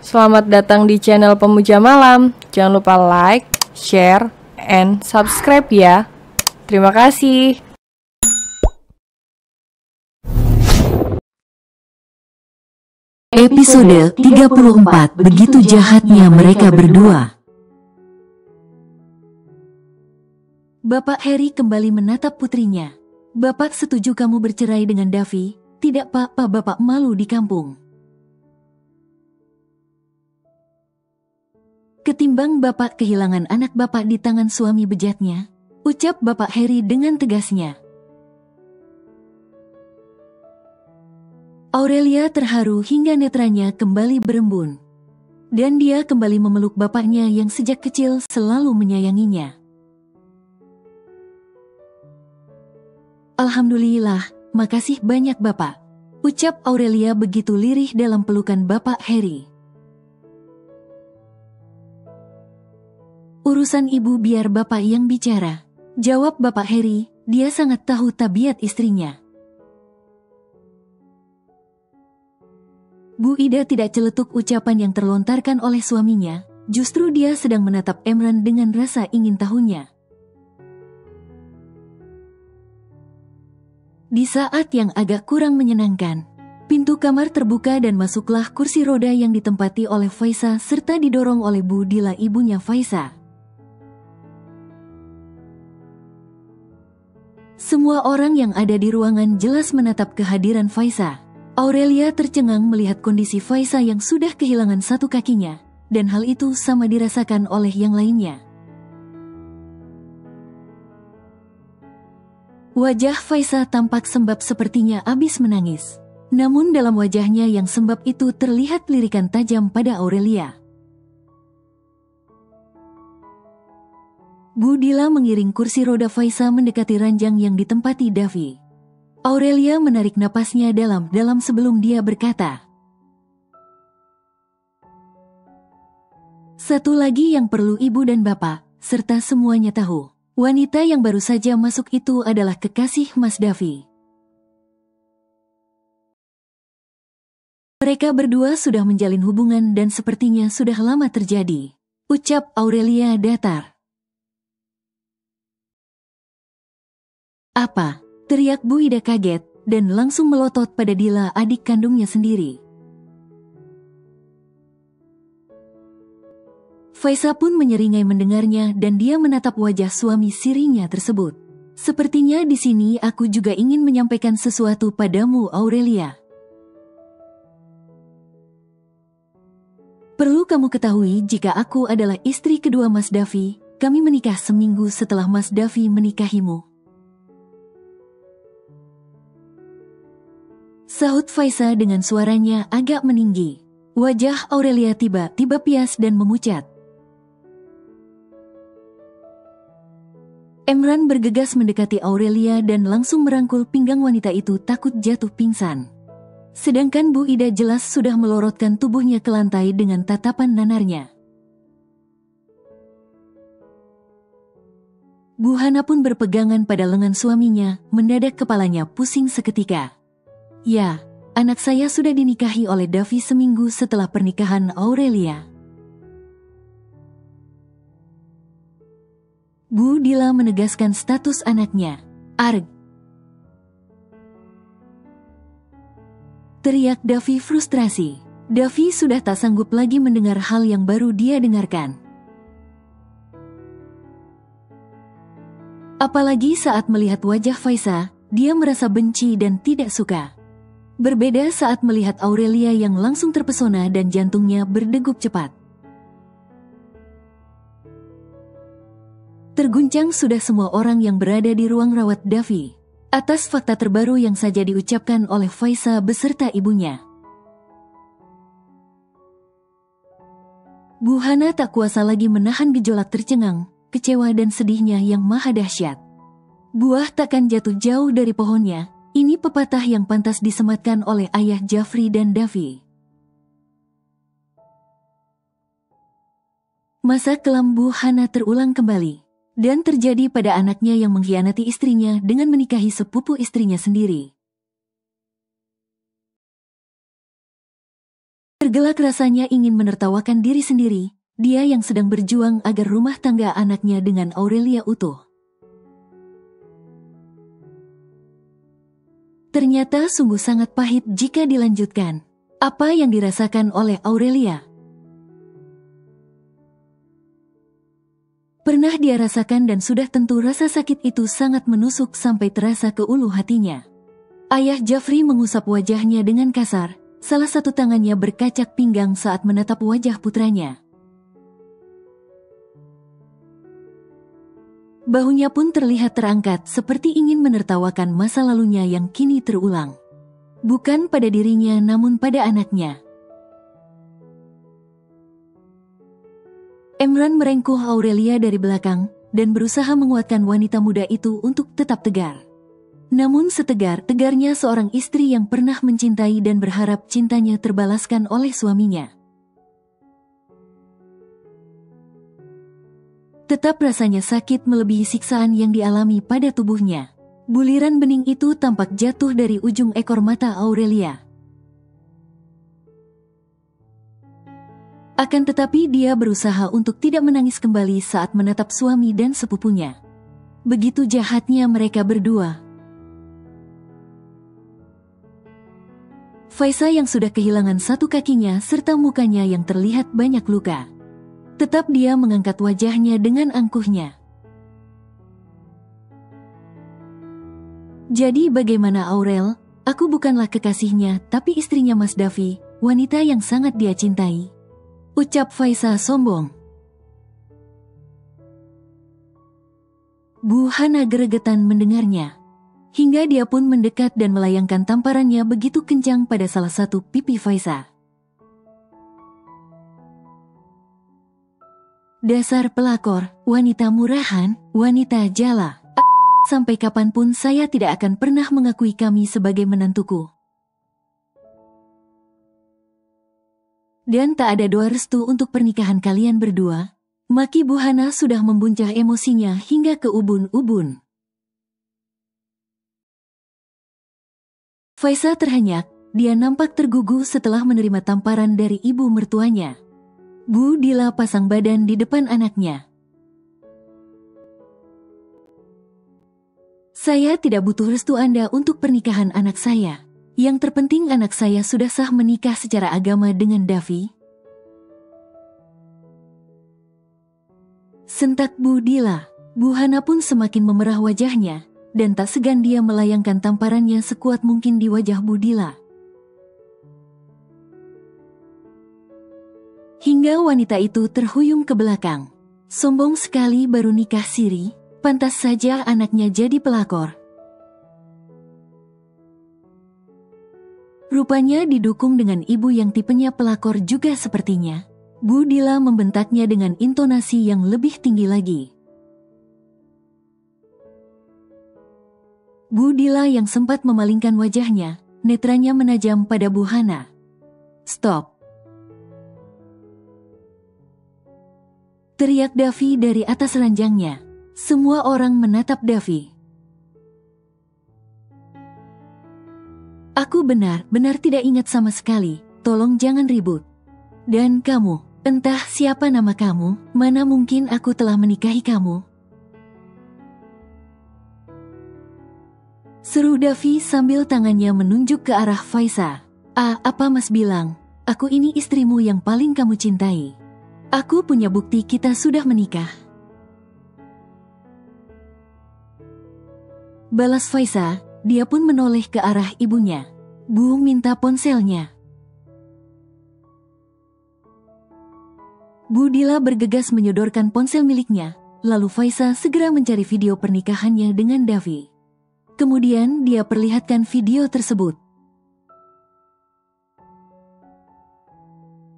Selamat datang di channel Pemuja Malam. Jangan lupa like, share, and subscribe ya. Terima kasih. Episode 34. Begitu jahatnya mereka berdua. Bapak Harry kembali menatap putrinya. Bapak setuju kamu bercerai dengan Davy? Tidak, Pak. Bapak malu di kampung. Ketimbang Bapak kehilangan anak Bapak di tangan suami bejatnya, ucap Bapak Harry dengan tegasnya. Aurelia terharu hingga netranya kembali berembun. Dan dia kembali memeluk bapaknya yang sejak kecil selalu menyayanginya. Alhamdulillah, makasih banyak Bapak, ucap Aurelia begitu lirih dalam pelukan Bapak Harry. Urusan ibu biar Bapak yang bicara, jawab Bapak Harry. Dia sangat tahu tabiat istrinya. Bu Ida tidak celetuk ucapan yang terlontarkan oleh suaminya, justru dia sedang menatap Emran dengan rasa ingin tahunya. Di saat yang agak kurang menyenangkan, pintu kamar terbuka dan masuklah kursi roda yang ditempati oleh Faiza serta didorong oleh Bu Dila, ibunya Faiza. Semua orang yang ada di ruangan jelas menatap kehadiran Faiza. Aurelia tercengang melihat kondisi Faiza yang sudah kehilangan satu kakinya, dan hal itu sama dirasakan oleh yang lainnya. Wajah Faiza tampak sembab sepertinya habis menangis. Namun dalam wajahnya yang sembab itu terlihat lirikan tajam pada Aurelia. Bu Dila mengiring kursi roda Faiza mendekati ranjang yang ditempati Davy. Aurelia menarik napasnya dalam-dalam sebelum dia berkata, "Satu lagi yang perlu ibu dan bapak, serta semuanya tahu, wanita yang baru saja masuk itu adalah kekasih Mas Davy. Mereka berdua sudah menjalin hubungan dan sepertinya sudah lama terjadi," ucap Aurelia datar. "Apa?" teriak Bu Ida kaget, dan langsung melotot pada Dila, adik kandungnya sendiri. Faiza pun menyeringai mendengarnya dan dia menatap wajah suami sirinya tersebut. "Sepertinya di sini aku juga ingin menyampaikan sesuatu padamu, Aurelia. Perlu kamu ketahui jika aku adalah istri kedua Mas Davy. Kami menikah seminggu setelah Mas Davy menikahimu," sahut Faiza dengan suaranya agak meninggi. Wajah Aurelia tiba-tiba pias dan memucat. Emran bergegas mendekati Aurelia dan langsung merangkul pinggang wanita itu takut jatuh pingsan. Sedangkan Bu Ida jelas sudah melorotkan tubuhnya ke lantai dengan tatapan nanarnya. Bu Hana pun berpegangan pada lengan suaminya, mendadak kepalanya pusing seketika. "Ya, anak saya sudah dinikahi oleh Davy seminggu setelah pernikahan Aurelia." Bu Dila menegaskan status anaknya. "Arg!" teriak Davy frustrasi. Davy sudah tak sanggup lagi mendengar hal yang baru dia dengarkan. Apalagi saat melihat wajah Faiza, dia merasa benci dan tidak suka. Berbeda saat melihat Aurelia yang langsung terpesona dan jantungnya berdegup cepat. Terguncang sudah semua orang yang berada di ruang rawat Davy atas fakta terbaru yang saja diucapkan oleh Faiza beserta ibunya. Bu Hana tak kuasa lagi menahan gejolak tercengang, kecewa dan sedihnya yang maha dahsyat. Buah takkan jatuh jauh dari pohonnya. Ini pepatah yang pantas disematkan oleh ayah Jafri dan Davy. Masa kelam Bu Hana terulang kembali, dan terjadi pada anaknya yang mengkhianati istrinya dengan menikahi sepupu istrinya sendiri. Tergelak rasanya ingin menertawakan diri sendiri, dia yang sedang berjuang agar rumah tangga anaknya dengan Aurelia utuh. Ternyata sungguh sangat pahit jika dilanjutkan. Apa yang dirasakan oleh Aurelia? Pernah dia rasakan dan sudah tentu rasa sakit itu sangat menusuk sampai terasa ke ulu hatinya. Ayah Jafri mengusap wajahnya dengan kasar, salah satu tangannya berkacak pinggang saat menatap wajah putranya. Bahunya pun terlihat terangkat seperti ingin menertawakan masa lalunya yang kini terulang. Bukan pada dirinya namun pada anaknya. Emran merengkuh Aurelia dari belakang dan berusaha menguatkan wanita muda itu untuk tetap tegar. Namun setegar-tegarnya seorang istri yang pernah mencintai dan berharap cintanya terbalaskan oleh suaminya. Tetap rasanya sakit melebihi siksaan yang dialami pada tubuhnya. Buliran bening itu tampak jatuh dari ujung ekor mata Aurelia. Akan tetapi dia berusaha untuk tidak menangis kembali saat menatap suami dan sepupunya. Begitu jahatnya mereka berdua. Faisa yang sudah kehilangan satu kakinya serta mukanya yang terlihat banyak luka. Tetap dia mengangkat wajahnya dengan angkuhnya. Jadi bagaimana Aurel? Aku bukanlah kekasihnya, tapi istrinya Mas Davi, wanita yang sangat dia cintai. Ucap Faisa sombong. Bu Hana geregetan mendengarnya. Hingga dia pun mendekat dan melayangkan tamparannya begitu kencang pada salah satu pipi Faisa. Dasar pelakor, wanita murahan, wanita jala. Sampai kapanpun saya tidak akan pernah mengakui kami sebagai menantuku. Dan tak ada doa restu untuk pernikahan kalian berdua. Maki Bu Hana sudah membuncah emosinya hingga ke ubun-ubun. Faisa terhenyak, dia nampak tergugu setelah menerima tamparan dari ibu mertuanya. Bu Dila pasang badan di depan anaknya. Saya tidak butuh restu Anda untuk pernikahan anak saya. Yang terpenting anak saya sudah sah menikah secara agama dengan Davi. Sentak Bu Dila. Bu Hana pun semakin memerah wajahnya, dan tak segan dia melayangkan tamparannya sekuat mungkin di wajah Bu Dila. Hingga wanita itu terhuyung ke belakang. Sombong sekali baru nikah siri. Pantas saja anaknya jadi pelakor. Rupanya didukung dengan ibu yang tipenya pelakor juga sepertinya. Bu Dila membentaknya dengan intonasi yang lebih tinggi lagi. Bu Dila yang sempat memalingkan wajahnya, netranya menajam pada Bu Hana. Stop! Teriak Davi dari atas ranjangnya. Semua orang menatap Davi. Aku benar-benar tidak ingat sama sekali, tolong jangan ribut. Dan kamu, entah siapa nama kamu, mana mungkin aku telah menikahi kamu. Seru Davi sambil tangannya menunjuk ke arah Faisa. Apa Mas bilang? Aku ini istrimu yang paling kamu cintai. Aku punya bukti kita sudah menikah. Balas Faisa, dia pun menoleh ke arah ibunya. Bu minta ponselnya. Bu Dila bergegas menyodorkan ponsel miliknya, lalu Faisa segera mencari video pernikahannya dengan Davi. Kemudian dia perlihatkan video tersebut.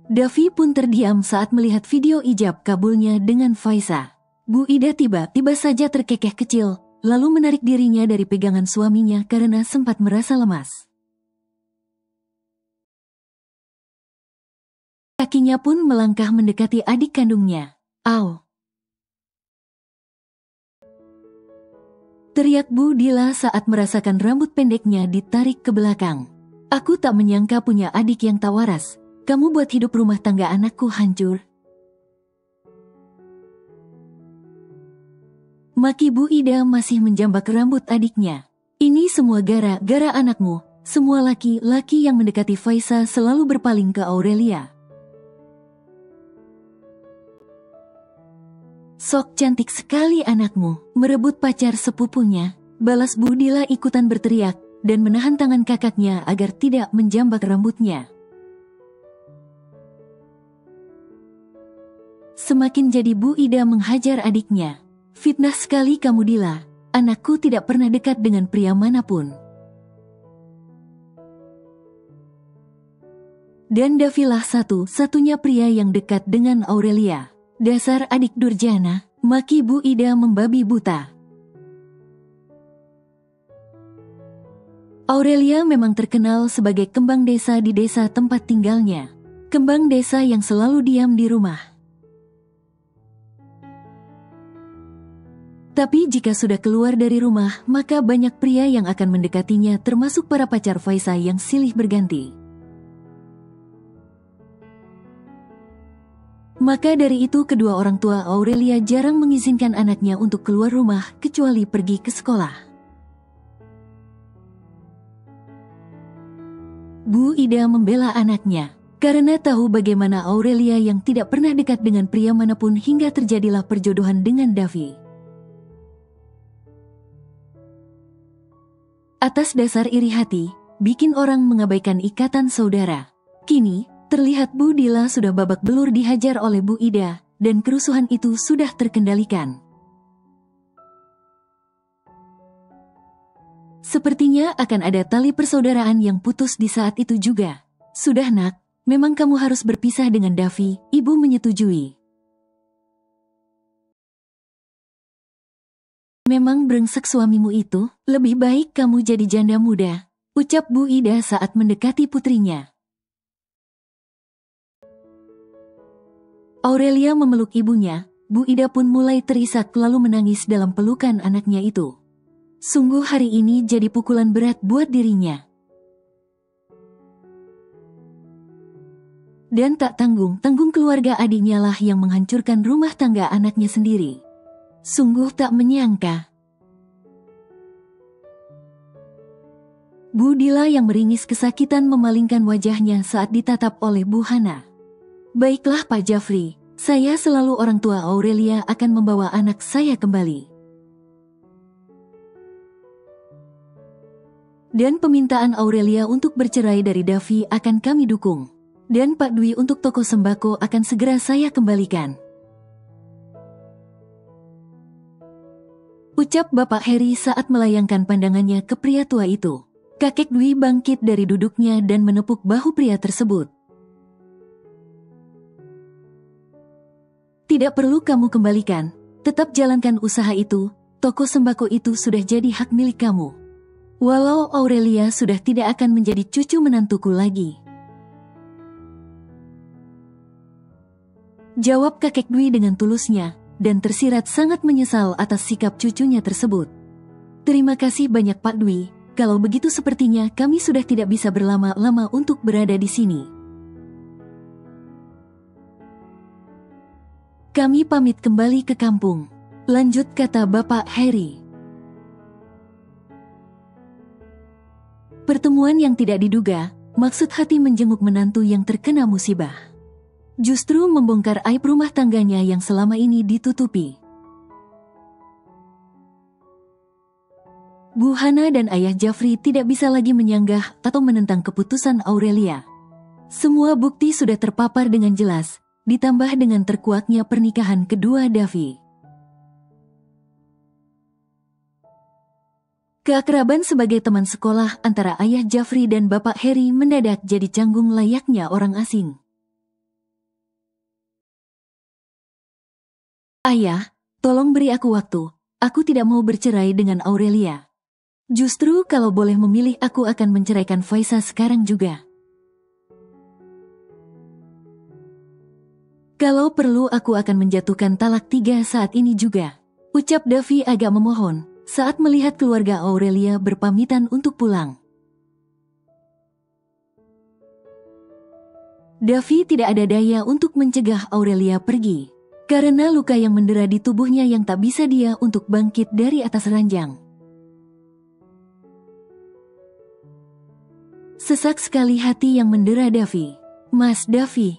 Davi pun terdiam saat melihat video ijab kabulnya dengan Faisa. Bu Ida tiba-tiba saja terkekeh kecil, lalu menarik dirinya dari pegangan suaminya karena sempat merasa lemas. Kakinya pun melangkah mendekati adik kandungnya. Au! Teriak Bu Dila saat merasakan rambut pendeknya ditarik ke belakang. Aku tak menyangka punya adik yang tak waras. kamu buat hidup rumah tangga anakku hancur. Maki Bu Ida masih menjambak rambut adiknya. Ini semua gara-gara anakmu. Semua laki-laki yang mendekati Faiza selalu berpaling ke Aurelia. Sok cantik sekali anakmu, merebut pacar sepupunya. Balas Bu Dila ikutan berteriak dan menahan tangan kakaknya agar tidak menjambak rambutnya. Semakin jadi Bu Ida menghajar adiknya. Fitnah sekali kamu Dila, anakku tidak pernah dekat dengan pria manapun. Dan Davilah satu-satunya pria yang dekat dengan Aurelia. Dasar adik durjana, maki Bu Ida membabi buta. Aurelia memang terkenal sebagai kembang desa di desa tempat tinggalnya. Kembang desa yang selalu diam di rumah. Tapi jika sudah keluar dari rumah, maka banyak pria yang akan mendekatinya termasuk para pacar Faiza yang silih berganti. Maka dari itu kedua orang tua Aurelia jarang mengizinkan anaknya untuk keluar rumah kecuali pergi ke sekolah. Bu Ida membela anaknya karena tahu bagaimana Aurelia yang tidak pernah dekat dengan pria manapun hingga terjadilah perjodohan dengan Davi. Atas dasar iri hati, bikin orang mengabaikan ikatan saudara. Kini, terlihat Bu Dila sudah babak belur dihajar oleh Bu Ida, dan kerusuhan itu sudah terkendalikan. Sepertinya akan ada tali persaudaraan yang putus di saat itu juga. Sudah nak, memang kamu harus berpisah dengan Davi, ibu menyetujui. Memang brengsek suamimu itu, lebih baik kamu jadi janda muda, ucap Bu Ida saat mendekati putrinya. Aurelia memeluk ibunya, Bu Ida pun mulai terisak lalu menangis dalam pelukan anaknya itu. Sungguh hari ini jadi pukulan berat buat dirinya. Dan tak tanggung-tanggung keluarga adiknya lah yang menghancurkan rumah tangga anaknya sendiri. Sungguh tak menyangka. Bu Dila yang meringis kesakitan memalingkan wajahnya saat ditatap oleh Bu Hana. Baiklah Pak Jafri, saya selalu orang tua Aurelia akan membawa anak saya kembali. Dan permintaan Aurelia untuk bercerai dari Davi akan kami dukung. Dan Pak Dwi untuk toko sembako akan segera saya kembalikan. Ucap Bapak Heri saat melayangkan pandangannya ke pria tua itu. Kakek Dwi bangkit dari duduknya dan menepuk bahu pria tersebut. Tidak perlu kamu kembalikan, tetap jalankan usaha itu, toko sembako itu sudah jadi hak milik kamu. Walau Aurelia sudah tidak akan menjadi cucu menantuku lagi. Jawab kakek Dwi dengan tulusnya, dan tersirat sangat menyesal atas sikap cucunya tersebut. Terima kasih banyak Pak Dwi, kalau begitu sepertinya kami sudah tidak bisa berlama-lama untuk berada di sini. Kami pamit kembali ke kampung. Lanjut kata Bapak Heri. Pertemuan yang tidak diduga, maksud hati menjenguk menantu yang terkena musibah. Justru membongkar aib rumah tangganya yang selama ini ditutupi. Bu Hana dan Ayah Jafri tidak bisa lagi menyanggah atau menentang keputusan Aurelia. Semua bukti sudah terpapar dengan jelas, ditambah dengan terkuaknya pernikahan kedua Davi. Keakraban sebagai teman sekolah antara Ayah Jafri dan Bapak Heri mendadak jadi canggung layaknya orang asing. Ayah, tolong beri aku waktu, aku tidak mau bercerai dengan Aurelia. Justru kalau boleh memilih aku akan menceraikan Faiza sekarang juga. Kalau perlu aku akan menjatuhkan talak 3 saat ini juga, ucap Davi agak memohon saat melihat keluarga Aurelia berpamitan untuk pulang. Davi tidak ada daya untuk mencegah Aurelia pergi, karena luka yang mendera di tubuhnya yang tak bisa dia untuk bangkit dari atas ranjang. Sesak sekali hati yang mendera Davi. Mas Davi.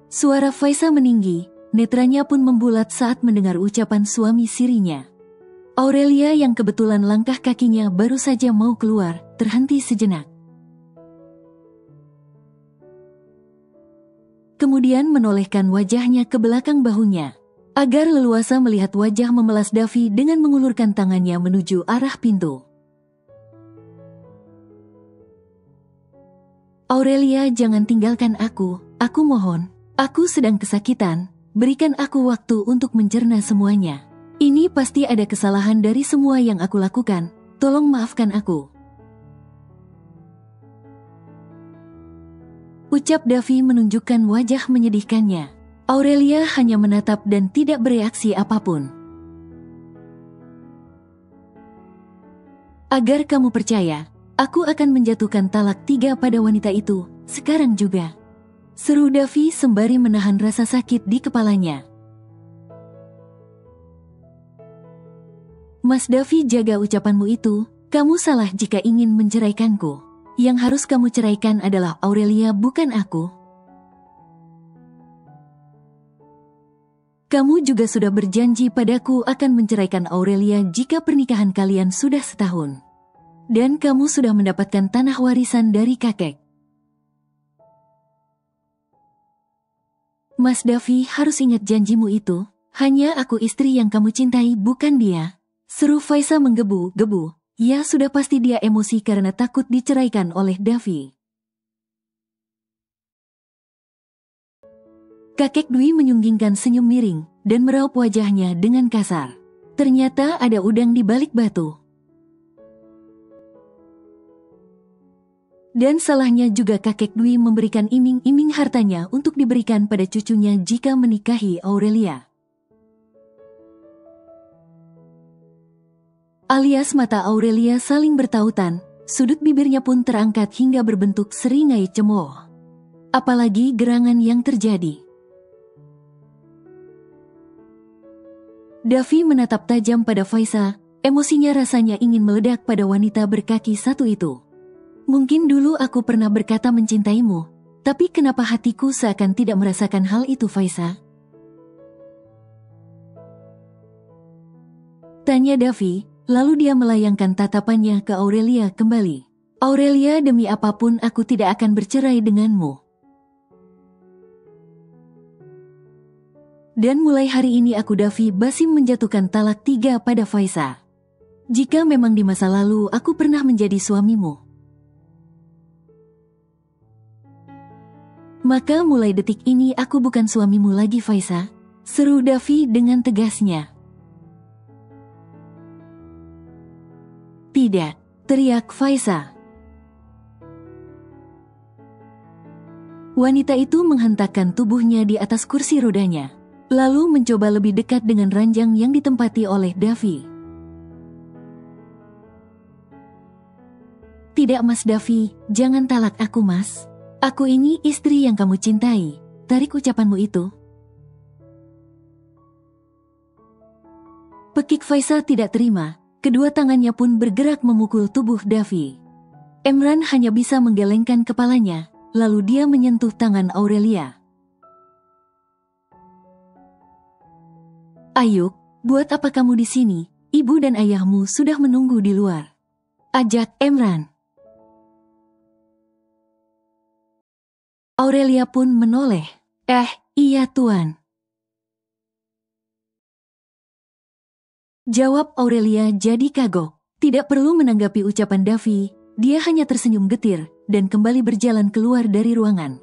Suara Faisa meninggi, netranya pun membulat saat mendengar ucapan suami sirinya. Aurelia yang kebetulan langkah kakinya baru saja mau keluar, terhenti sejenak. Kemudian menolehkan wajahnya ke belakang bahunya, agar leluasa melihat wajah memelas Davi dengan mengulurkan tangannya menuju arah pintu. Aurelia, jangan tinggalkan aku mohon. Aku sedang kesakitan, berikan aku waktu untuk mencerna semuanya. Ini pasti ada kesalahan dari semua yang aku lakukan, tolong maafkan aku. Ucap Davi menunjukkan wajah menyedihkannya. Aurelia hanya menatap dan tidak bereaksi apapun. Agar kamu percaya, aku akan menjatuhkan talak 3 pada wanita itu, sekarang juga. Seru Davi sembari menahan rasa sakit di kepalanya. Mas Davi, jaga ucapanmu itu, kamu salah jika ingin menceraikanku. Yang harus kamu ceraikan adalah Aurelia, bukan aku. Kamu juga sudah berjanji padaku akan menceraikan Aurelia jika pernikahan kalian sudah setahun. Dan kamu sudah mendapatkan tanah warisan dari kakek. Mas Davi, harus ingat janjimu itu. Hanya aku istri yang kamu cintai, bukan dia. Seru Faisa menggebu-gebu. Ya sudah, pasti dia emosi karena takut diceraikan oleh Davi. Kakek Dwi menyunggingkan senyum miring dan meraup wajahnya dengan kasar. Ternyata ada udang di balik batu. Dan salahnya juga kakek Dwi memberikan iming-iming hartanya untuk diberikan pada cucunya jika menikahi Aurelia. Alias mata Aurelia saling bertautan, sudut bibirnya pun terangkat hingga berbentuk seringai cemooh. Apalagi gerangan yang terjadi. Davi menatap tajam pada Faisa, emosinya rasanya ingin meledak pada wanita berkaki satu itu. Mungkin dulu aku pernah berkata mencintaimu, tapi kenapa hatiku seakan tidak merasakan hal itu, Faisa? Tanya Davi, lalu dia melayangkan tatapannya ke Aurelia kembali. Aurelia, demi apapun aku tidak akan bercerai denganmu. Dan mulai hari ini aku, Davi Basim, menjatuhkan talak 3 pada Faisa. Jika memang di masa lalu aku pernah menjadi suamimu, maka mulai detik ini aku bukan suamimu lagi, Faisa. Seru Davi dengan tegasnya. Tidak, teriak Faisa. Wanita itu menghentakkan tubuhnya di atas kursi rodanya, lalu mencoba lebih dekat dengan ranjang yang ditempati oleh Davi. Tidak, Mas Davi, jangan talak aku, Mas. Aku ini istri yang kamu cintai. Tarik ucapanmu itu. Pekik Faisa tidak terima, kedua tangannya pun bergerak memukul tubuh Davi. Emran hanya bisa menggelengkan kepalanya, lalu dia menyentuh tangan Aurelia. Ayuk, buat apa kamu di sini? Ibu dan ayahmu sudah menunggu di luar. Ajak Emran. Aurelia pun menoleh. Iya tuan. Jawab Aurelia jadi kagok. Tidak perlu menanggapi ucapan Davi, dia hanya tersenyum getir dan kembali berjalan keluar dari ruangan.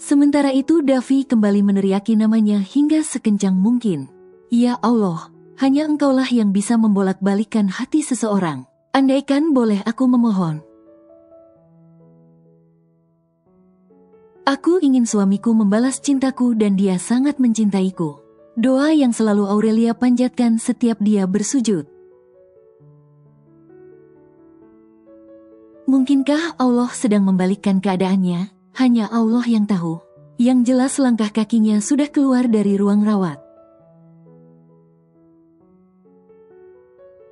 Sementara itu Davi kembali meneriaki namanya hingga sekencang mungkin. Ya Allah, hanya engkaulah yang bisa membolak-balikkan hati seseorang. Andaikan boleh aku memohon. Aku ingin suamiku membalas cintaku dan dia sangat mencintaiku. Doa yang selalu Aurelia panjatkan setiap dia bersujud. Mungkinkah Allah sedang membalikkan keadaannya? Hanya Allah yang tahu. Yang jelas langkah kakinya sudah keluar dari ruang rawat.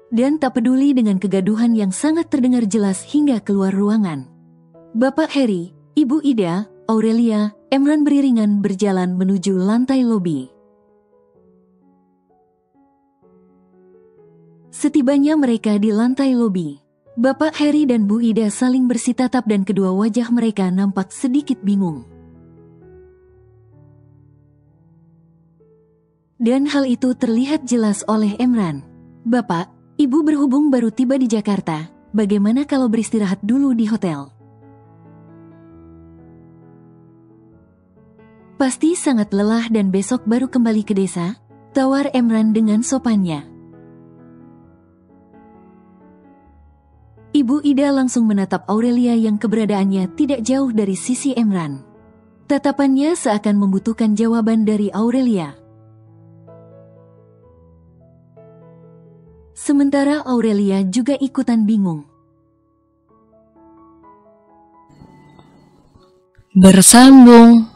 Dan tak peduli dengan kegaduhan yang sangat terdengar jelas hingga keluar ruangan. Bapak Harry, Ibu Ida, Aurelia, Emran beriringan berjalan menuju lantai lobi. Setibanya mereka di lantai lobi, Bapak Harry dan Bu Ida saling bersitatap dan kedua wajah mereka nampak sedikit bingung. Dan hal itu terlihat jelas oleh Emran. Bapak, Ibu berhubung baru tiba di Jakarta, bagaimana kalau beristirahat dulu di hotel? Pasti sangat lelah dan besok baru kembali ke desa, tawar Emran dengan sopannya. Ibu Ida langsung menatap Aurelia yang keberadaannya tidak jauh dari sisi Emran. Tatapannya seakan membutuhkan jawaban dari Aurelia. Sementara Aurelia juga ikutan bingung. Bersambung.